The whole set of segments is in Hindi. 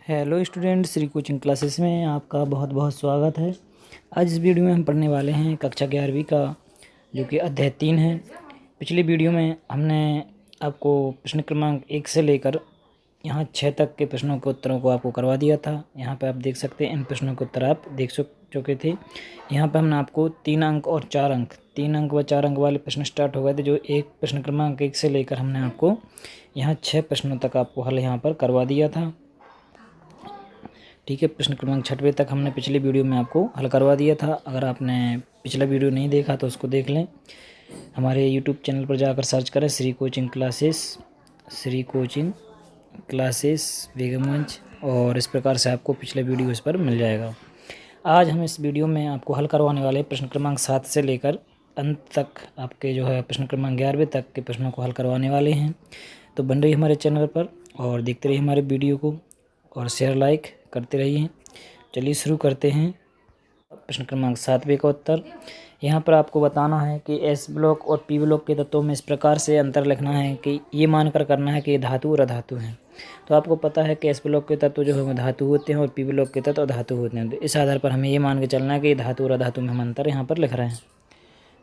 Hello student, Shri coaching classes में आपका बहुत बहुत स्वागत है। आज इस वीडियो में हम पढ़ने वाले हैं कक्षा 11वीं का, जो कि अध्याय 3 है। पिछली वीडियो में हमने आपको प्रश्न क्रमांक 1 से लेकर यहाँ 6 तक के प्रश्नों के उत्तरों को आपको करवा दिया था। यहाँ पर आप देख सकते हैं, इन प्रश्नों के उत्तर आप देख चुके थे। यहाँ पर हमने आपको 3 अंक और 4 अंक, 3 अंक व 4 अंक वाले प्रश्न स्टार्ट हो गए थे, जो एक प्रश्न क्रमांक 1 से लेकर हमने आपको यहाँ 6 प्रश्नों तक आपको हल यहाँ पर करवा दिया था। ठीक है, प्रश्न क्रमांक 6वें तक हमने पिछली वीडियो में आपको हल करवा दिया था। अगर आपने पिछला वीडियो नहीं देखा तो उसको देख लें। हमारे यूट्यूब चैनल पर जाकर सर्च करें श्री कोचिंग क्लासेस बेगमगंज, और इस प्रकार से आपको पिछला वीडियो इस पर मिल जाएगा। आज हम इस वीडियो में आपको हल करवाने वाले प्रश्न क्रमांक 7 से लेकर अंत तक आपके जो है प्रश्न क्रमांक 11वें तक के प्रश्नों को हल करवाने वाले हैं। तो बन रही हमारे चैनल पर और देखते रहिए हमारे वीडियो को और शेयर लाइक करते रहिए। चलिए शुरू करते हैं। प्रश्न क्रमांक 7वें का उत्तर यहाँ पर आपको बताना है कि एस ब्लॉक और पी ब्लॉक के तत्वों में इस प्रकार से अंतर लिखना है कि ये मानकर करना है कि ये धातु और अधातु हैं। तो आपको पता है कि एस ब्लॉक के तत्व जो है वो धातु होते हैं और पी ब्लॉक के तत्व अधातु होते हैं। तो इस आधार पर हमें ये मान के चलना है कि धातु और अधातु में हम अंतर यहाँ पर लिख रहे हैं।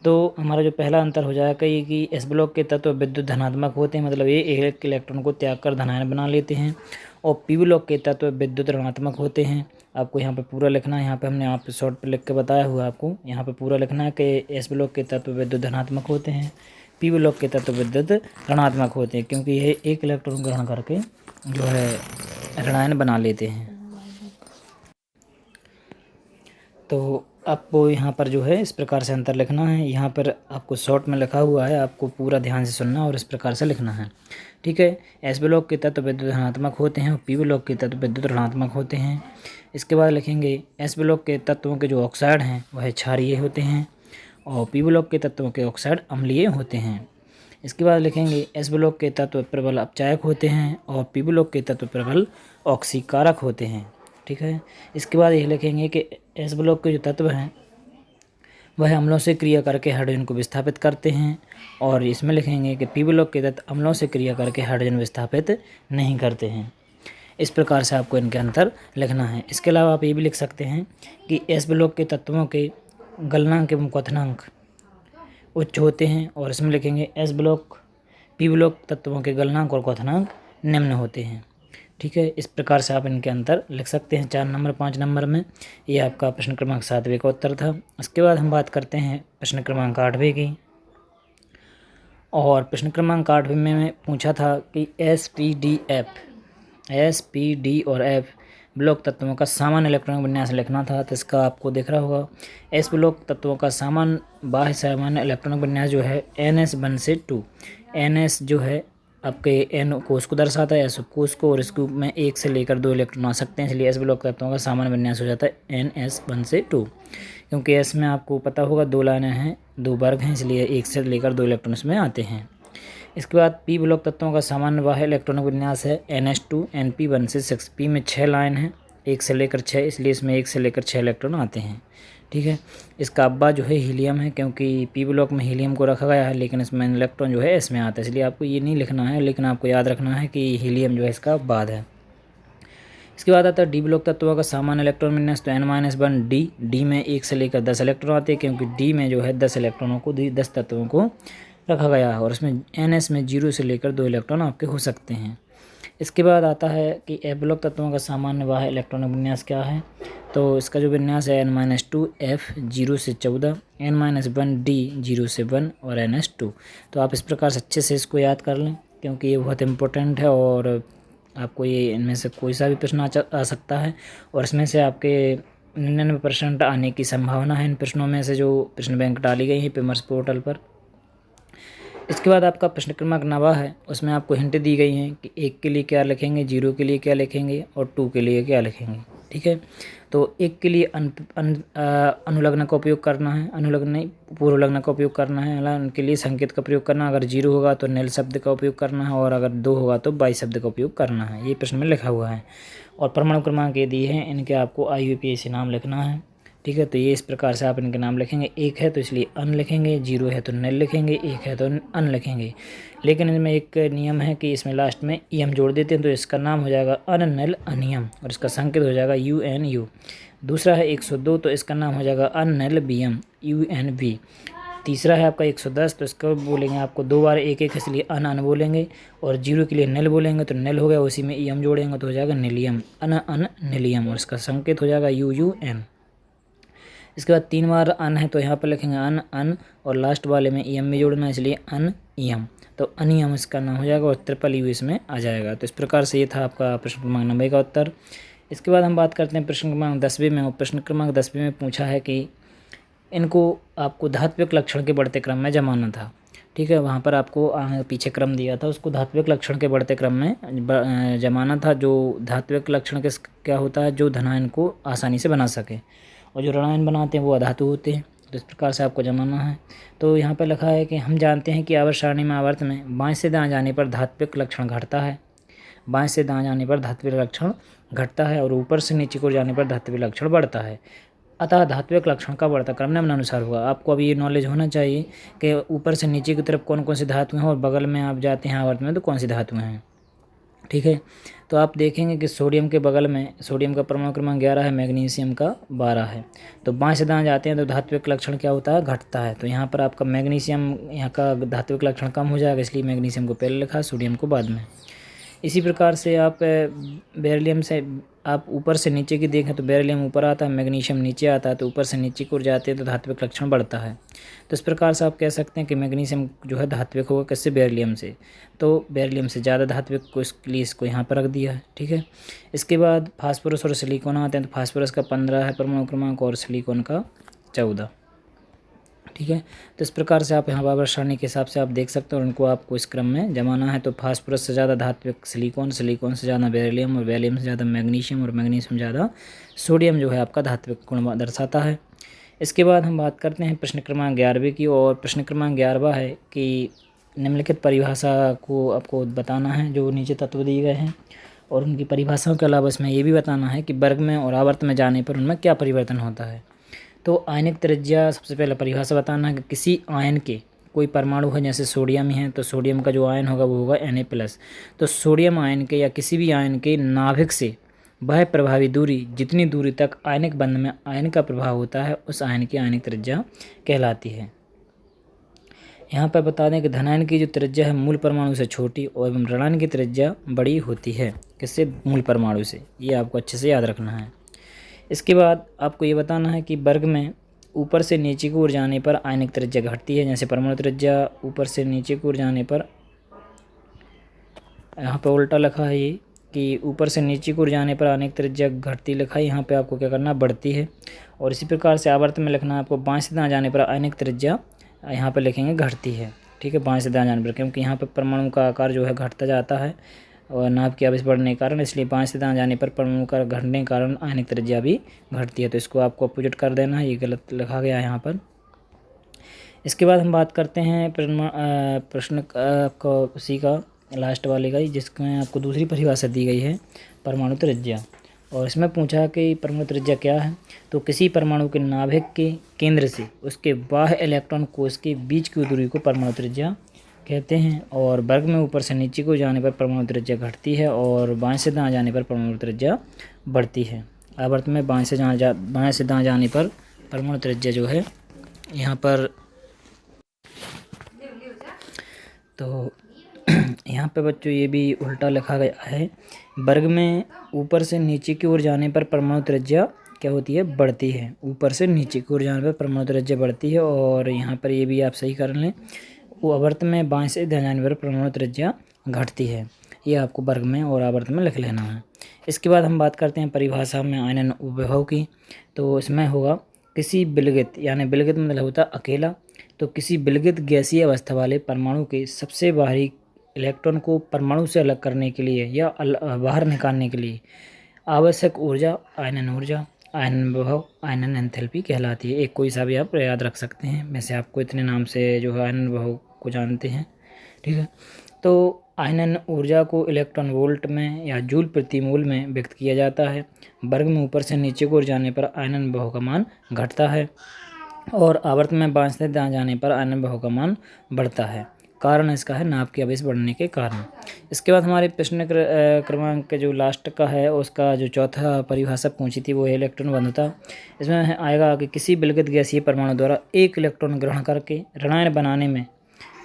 तो हमारा जो पहला अंतर हो जाएगा ये कि एस ब्लॉक के तत्व विद्युत धनात्मक होते हैं, मतलब ये एक इलेक्ट्रॉन को त्याग कर धनायन बना लेते हैं, और पी ब्लॉक के तत्व विद्युत ऋणात्मक होते हैं। आपको यहाँ पे पूरा लिखना है। यहाँ पे हमने आप शॉर्ट पे लिख के बताया हुआ, आपको यहाँ पे पूरा लिखना है कि एस ब्लॉक के तत्व विद्युत धनात्मक होते हैं, पी ब्लॉक के तत्व विद्युत ऋणात्मक होते हैं, क्योंकि ये एक इलेक्ट्रॉन ग्रहण करके जो है ऋणायन बना लेते हैं। तो आपको यहाँ पर जो है इस प्रकार से अंतर लिखना है। यहाँ पर आपको शॉर्ट में लिखा हुआ है, आपको पूरा ध्यान से सुनना और इस प्रकार से लिखना है। ठीक है, एस ब्लॉक के तत्व विद्युत धनात्मक होते हैं और पी ब्लॉक के तत्व विद्युत ऋणात्मक होते हैं। इसके बाद लिखेंगे एस ब्लॉक के तत्वों के जो ऑक्साइड हैं वह क्षारीय होते हैं और पी ब्लॉक के तत्वों के ऑक्साइड अम्लीय होते हैं। इसके बाद लिखेंगे एस ब्लॉक के तत्व प्रबल अपचायक होते हैं और पी ब्लॉक के तत्व प्रबल ऑक्सीकारक होते हैं। ठीक है, इसके बाद ये लिखेंगे कि एस ब्लॉक के जो तत्व हैं वह अम्लों से क्रिया करके हाइड्रोजन को विस्थापित करते हैं, और इसमें लिखेंगे कि पी ब्लॉक के तत्व अम्लों से क्रिया करके हाइड्रोजन विस्थापित नहीं करते हैं। इस प्रकार से आपको इनके अंतर लिखना है। इसके अलावा आप ये भी लिख सकते हैं कि एस ब्लॉक के तत्वों के गलनांक एवं क्वथनांक उच्च होते हैं, और इसमें लिखेंगे एस ब्लॉक पी ब्लॉक तत्वों के गलनांक और क्वथनांक निम्न होते हैं। ठीक है, इस प्रकार से आप इनके अंतर लिख सकते हैं 4 नंबर 5 नंबर में। ये आपका प्रश्न क्रमांक 7वें का उत्तर था। इसके बाद हम बात करते हैं प्रश्न क्रमांक 8वें की, और प्रश्न क्रमांक 8वें में पूछा था कि एस पी डी और एफ ब्लॉक तत्वों का सामान्य इलेक्ट्रॉनिक विन्यास लिखना था। तो इसका आपको दिख रहा होगा, एस ब्लॉक तत्वों का बाह्य सामान्य इलेक्ट्रॉनिक विन्यास जो है NS1 से 2। NS जो है आपके एन कोष को दर्शाता है, एस कोष को, और इसको में 1 से लेकर 2 इलेक्ट्रॉन आ सकते हैं, इसलिए एस ब्लॉक तत्वों का सामान्य विन्यास हो जाता है NS1 से 2। क्योंकि एस में आपको पता होगा 2 लाइनें हैं, 2 वर्ग हैं, इसलिए 1 से लेकर 2 इलेक्ट्रॉन इसमें आते हैं। इसके बाद पी ब्लॉक तत्वों का सामान्य बाह्य इलेक्ट्रॉनिक विन्यास है NS2 NP1 से 6। पी में 6 लाइन है, 1 से लेकर 6, इसलिए इसमें 1 से लेकर 6 इलेक्ट्रॉन आते हैं। ठीक है, इसका अब्बा जो है हीलियम है, क्योंकि पी ब्लॉक में हीलियम को रखा गया है, लेकिन इसमें इलेक्ट्रॉन जो है इसमें आता है, इसलिए आपको ये नहीं लिखना है, लेकिन आपको याद रखना है कि हीलियम जो है इसका बाद है। इसके बाद आता है डी ब्लॉक तत्वों का सामान्य इलेक्ट्रॉन विन्यास। तो N-1 डी में 1 से लेकर 10 इलेक्ट्रॉन आते हैं, क्योंकि डी में जो है 10 इलेक्ट्रॉनों को 10 तत्वों को रखा गया है, और इसमें NS में 0 से लेकर 2 इलेक्ट्रॉन आपके हो सकते हैं। इसके बाद आता है कि एफ ब्लॉक तत्वों का सामान्य बाह्य इलेक्ट्रॉनिक विन्यास क्या है। तो इसका जो विन्यास है N-2 F 0 से 14, N-1 D 0 से 1 और NS2। तो आप इस प्रकार से अच्छे से इसको याद कर लें, क्योंकि ये बहुत इंपॉर्टेंट है और आपको ये इनमें से कोई सा भी प्रश्न आ सकता है, और इसमें से आपके 99% आने की संभावना है इन प्रश्नों में से जो प्रश्न बैंक डाली गई है पेमर्स पोर्टल पर। इसके बाद आपका प्रश्न क्रमांक 9 है, उसमें आपको हिंट दी गई हैं कि 1 के लिए क्या लिखेंगे, 0 के लिए क्या लिखेंगे और 2 के लिए क्या लिखेंगे। ठीक है, तो 1 के लिए अनुलग्न का उपयोग करना है, अनुलग्न नहीं पूर्व लग्न का उपयोग करना है, उनके लिए संकेत का प्रयोग करना है। अगर 0 होगा तो निल शब्द का उपयोग करना है, और अगर 2 होगा तो बाई शब्द का उपयोग करना है। ये प्रश्न में लिखा हुआ है, और परमाणु क्रमांक ये दिए हैं, इनके आपको IUPAC नाम लिखना है। ठीक है। तो ये इस प्रकार से आप इनके नाम लिखेंगे। 1 है तो इसलिए अन लिखेंगे, 0 है तो नल लिखेंगे, 1 है तो अन लिखेंगे। लेकिन इनमें एक नियम है कि इसमें लास्ट में ई हम जोड़ देते हैं तो इसका नाम हो जाएगा अननल अनियम और इसका संकेत हो जाएगा UNU। दूसरा है 102 तो इसका नाम हो जाएगा अननल BM UNB। तीसरा है आपका 110 तो इसको बोलेंगे आपको 2 बार 1 1 इसलिए अन बोलेंगे और 0 के लिए नल बोलेंगे तो नल हो गया, उसी में EM जोड़ेंगे तो हो जाएगा नीलियम, अन नीलियम और इसका संकेत हो जाएगा UUN। इसके बाद 3 बार अन है तो यहाँ पर लिखेंगे अन और लास्ट वाले में EM भी जोड़ना है इसलिए EM तो अनियम इसका नाम हो जाएगा और ट्रिपल U इसमें आ जाएगा। तो इस प्रकार से ये था आपका प्रश्न क्रमांक 90 का उत्तर। इसके बाद हम बात करते हैं प्रश्न क्रमांक 10वें में। और प्रश्न क्रमांक 10वें में पूछा है कि इनको आपको धात्विक लक्षण के बढ़ते क्रम में जमाना था। ठीक है, वहाँ पर आपको पीछे क्रम दिया था, उसको धात्विक लक्षण के बढ़ते क्रम में जमाना था। जो धात्विक लक्षण के क्या होता है, जो धनायन को आसानी से बना सके और जो ऋणायन बनाते हैं वो अधातु होते हैं। तो इस प्रकार से आपको जमाना है। तो यहाँ पर लिखा है कि हम जानते हैं कि आवर्त सारणी में आवर्त में बाएं से दाएं जाने पर धात्विक लक्षण घटता है, बाएं से दाएं जाने पर धात्विक लक्षण घटता है और ऊपर से नीचे को जाने पर धात्विक लक्षण बढ़ता है। अतः धात्विक लक्षण का बढ़ता क्रम निम्नानुसार होगा। आपको अभी ये नॉलेज होना चाहिए कि ऊपर से नीचे की तरफ कौन कौन सी धातुएं हैं और बगल में आप जाते हैं आवर्त में तो कौन सी धातुएं हैं। ठीक है, तो आप देखेंगे कि सोडियम के बगल में सोडियम का परमाणु क्रमांक 11 है, मैग्नीशियम का 12 है। तो बाएं से दाएं जाते हैं तो धात्विक लक्षण क्या होता है, घटता है। तो यहाँ पर आपका मैग्नीशियम यहाँ का धात्विक लक्षण कम हो जाएगा, इसलिए मैग्नीशियम को पहले लिखा, सोडियम को बाद में। इसी प्रकार से आप बेरिलियम से आप ऊपर से नीचे की देखें तो बेरिलियम ऊपर आता है, मैग्नीशियम नीचे आता है। तो ऊपर से नीचे की ओर जाते हैं तो धात्विक लक्षण बढ़ता है। तो इस प्रकार से आप कह सकते हैं कि मैग्नीशियम जो है धात्विक होगा किससे, बेरिलियम से। तो बेरिलियम से ज़्यादा धात्विक को, इसलिए इसको यहाँ पर रख दिया है। ठीक है, इसके बाद फास्फोरस और सिलिकॉन आते हैं। तो फास्फोरस का 15 है परमाणु क्रमांक और सिलिकॉन का 14। ठीक है, तो इस प्रकार से आप यहाँ आवर्त सारणी के हिसाब से आप देख सकते हो और उनको आपको इस क्रम में जमाना है। तो फास्फोरस से ज़्यादा धात्विक सिलिकॉन, सिलिकॉन से ज़्यादा बेरिलियम और बेरिलियम से ज़्यादा मैग्नीशियम और मैग्नीशियम ज़्यादा सोडियम जो है आपका धात्विक गुण दर्शाता है। इसके बाद हम बात करते हैं प्रश्न क्रमांक 11वें की। और प्रश्न क्रमांक 11वां है कि निम्नलिखित परिभाषा को आपको बताना है जो नीचे तत्व दिए गए हैं और उनकी परिभाषाओं के अलावा इसमें ये भी बताना है कि वर्ग में और आवर्त में जाने पर उनमें क्या परिवर्तन होता है। तो आयनिक त्रिज्या सबसे पहले परिभाषा बताना है कि किसी आयन के कोई परमाणु है, जैसे सोडियम ही है तो सोडियम का जो आयन होगा वो होगा Na+। तो सोडियम आयन के या किसी भी आयन के नाभिक से वह प्रभावी दूरी, जितनी दूरी तक आयनिक बंध में आयन का प्रभाव होता है, उस आयन की आयनिक त्रिज्या कहलाती है। यहाँ पर बता दें कि धनायन की जो त्रिज्या है मूल परमाणु से छोटी और एवं ऋणायन की त्रिज्या बड़ी होती है, किससे, मूल परमाणु से। ये आपको अच्छे से याद रखना है। इसके बाद आपको ये बताना है कि वर्ग में ऊपर से नीचे की ओर जाने पर आयनिक त्रिज्या घटती है। जैसे परमाणु त्रिज्या ऊपर से नीचे की ओर जाने पर, यहाँ पे उल्टा लिखा है ये कि ऊपर से नीचे की ओर जाने पर आयनिक त्रिज्या घटती लिखा है, यहाँ पे आपको क्या करना, बढ़ती है। और इसी प्रकार से आवर्त में लिखना है आपको बाएं से दाएं जाने पर आयनिक त्रिज्या यहाँ पर लिखेंगे घटती है। ठीक है, बाएं से दाएं जाने पर, क्योंकि यहाँ पर परमाणु का आकार जो है घटता जाता है और नाभ की आवेश बढ़ने के कारण, इसलिए बाएं से दाएं जाने पर परमाणु का घटने के कारण आयनिक त्रिज्या भी घटती है। तो इसको आपको अपोजिट कर देना है, ये गलत लिखा गया है यहाँ पर। इसके बाद हम बात करते हैं प्रश्न को उसी का लास्ट वाले का ही, जिसमें आपको दूसरी परिभाषा दी गई है परमाणु त्रिज्या। और इसमें पूछा कि परमाणु त्रिज्या क्या है। तो किसी परमाणु के नाभिक के केंद्र से उसके बाह्य इलेक्ट्रॉन कोष के बीच की दूरी को परमाणु त्रिज्या कहते हैं। और वर्ग में ऊपर से नीचे को जाने पर परमाणु त्रिज्या घटती है और बाएं से दाएं जाने पर परमाणु त्रिज्या बढ़ती है। आवर्त में बाएं से दाएं जाने पर परमाणु त्रिज्या जो है यहाँ पर, तो यहाँ पे बच्चों ये भी उल्टा लिखा गया है। वर्ग में ऊपर से नीचे की ओर जाने पर परमाणु त्रिज्या क्या होती है, बढ़ती है। ऊपर से नीचे की ओर जाने पर परमाणु त्रिज्या बढ़ती है। और यहाँ पर ये भी आप सही कर लें, वो आवर्त में बाएं से दाएं जाने पर परमाणु त्रिज्या घटती है। ये आपको वर्ग में और आवर्त में लिख लेना है। इसके बाद हम बात करते हैं परिभाषा में आयनन उपविभव की। तो इसमें होगा किसी विलगित, यानी विलगित मतलब होता है अकेला, तो किसी विलगित गैसीय अवस्था वाले परमाणु के सबसे बाहरी इलेक्ट्रॉन को परमाणु से अलग करने के लिए या बाहर निकालने के लिए आवश्यक ऊर्जा आयनन ऊर्जा, आयनन विभव, आयनन एंथैल्पी कहलाती है। एक कोई सा भी आप याद रख सकते हैं, वैसे आपको इतने नाम से जो है आयनन विभव को जानते हैं। ठीक है, तो आयनन ऊर्जा को इलेक्ट्रॉन वोल्ट में या जूल प्रति मोल में व्यक्त किया जाता है। वर्ग में ऊपर से नीचे की ओर जाने पर आयनन विभव का मान घटता है और आवर्त में बाएं से दाएं जाने पर आयनन विभव का मान बढ़ता है। कारण इसका है नाभ के आवेश बढ़ने के कारण। इसके बाद हमारे प्रश्न क्रमांक जो लास्ट का है उसका जो चौथा परिभाषा पूछी थी वो है इलेक्ट्रॉन बंधुता। इसमें आएगा कि किसी विलगित गैसीय परमाणु द्वारा एक इलेक्ट्रॉन ग्रहण करके ऋणायन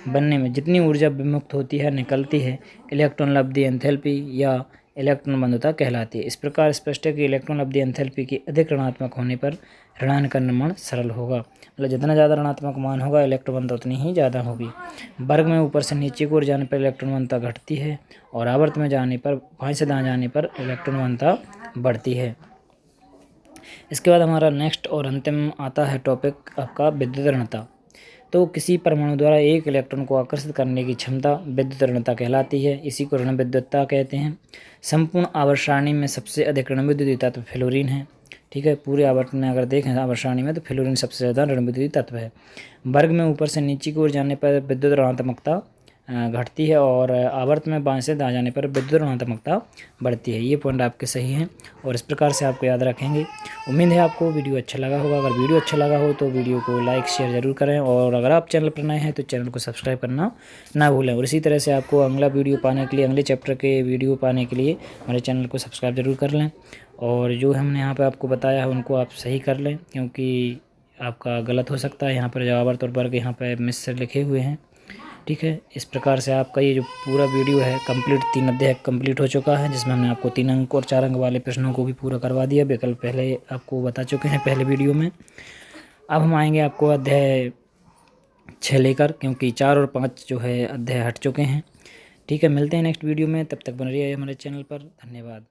बनने में जितनी ऊर्जा विमुक्त होती है निकलती है इलेक्ट्रॉन लब्धि एंथैल्पी या इलेक्ट्रॉन बंधुता कहलाती है। इस प्रकार स्पष्ट है कि इलेक्ट्रॉन लब्धि एंथैल्पी की अधिक ऋणात्मक होने पर ऋणायन का निर्माण सरल होगा। मतलब जितना ज़्यादा ऋणात्मक मान होगा इलेक्ट्रॉन बंधुता उतनी ही ज़्यादा होगी। वर्ग में ऊपर से नीचे की ओर जाने पर इलेक्ट्रॉन बंधुता घटती है और आवर्त में जाने पर बाएं से दाएं जाने पर इलेक्ट्रॉन बंधुता बढ़ती है। इसके बाद हमारा नेक्स्ट और अंतिम आता है टॉपिक आपका विद्युत ऋणता। तो किसी परमाणु द्वारा एक इलेक्ट्रॉन को आकर्षित करने की क्षमता विद्युत ऋणता कहलाती है। इसी को ऋण विद्युतता कहते हैं। संपूर्ण आवर्त सारणी में सबसे अधिक ऋण विद्युत तत्व फ्लोरीन है। ठीक है, पूरे आवर्त में अगर देखें आवर्त सारणी में तो फ्लोरीन सबसे ज़्यादा ऋण विद्युत तत्व है। वर्ग में ऊपर से नीचे की ओर जाने पर विद्युत ऋणात्मकता घटती है और आवर्त में बाएं से दाएं जाने पर विद्युत ऋणात्मकता बढ़ती है। ये पॉइंट आपके सही हैं और इस प्रकार से आपको याद रखेंगे। उम्मीद है आपको वीडियो अच्छा लगा होगा। अगर वीडियो अच्छा लगा हो तो वीडियो को लाइक शेयर ज़रूर करें और अगर आप चैनल पर नए हैं तो चैनल को सब्सक्राइब करना ना भूलें। और इसी तरह से आपको अगला वीडियो पाने के लिए अगले चैप्टर के वीडियो पाने के लिए हमारे चैनल को सब्सक्राइब ज़रूर कर लें और जो हमने यहाँ पर आपको बताया है उनको आप सही कर लें क्योंकि आपका गलत हो सकता है। यहाँ पर जो आवर्त और वर्ग यहाँ पर मिस लिखे हुए हैं। ठीक है, इस प्रकार से आपका ये जो पूरा वीडियो है कंप्लीट 3 अध्याय कंप्लीट हो चुका है जिसमें हमने आपको 3 अंक और 4 अंक वाले प्रश्नों को भी पूरा करवा दिया। विकल्प पहले आपको बता चुके हैं पहले वीडियो में। अब हम आएंगे आपको अध्याय 6 लेकर क्योंकि 4 और 5 जो है अध्याय हट चुके हैं। ठीक है, मिलते हैं नेक्स्ट वीडियो में। तब तक बने रहिए हमारे चैनल पर। धन्यवाद।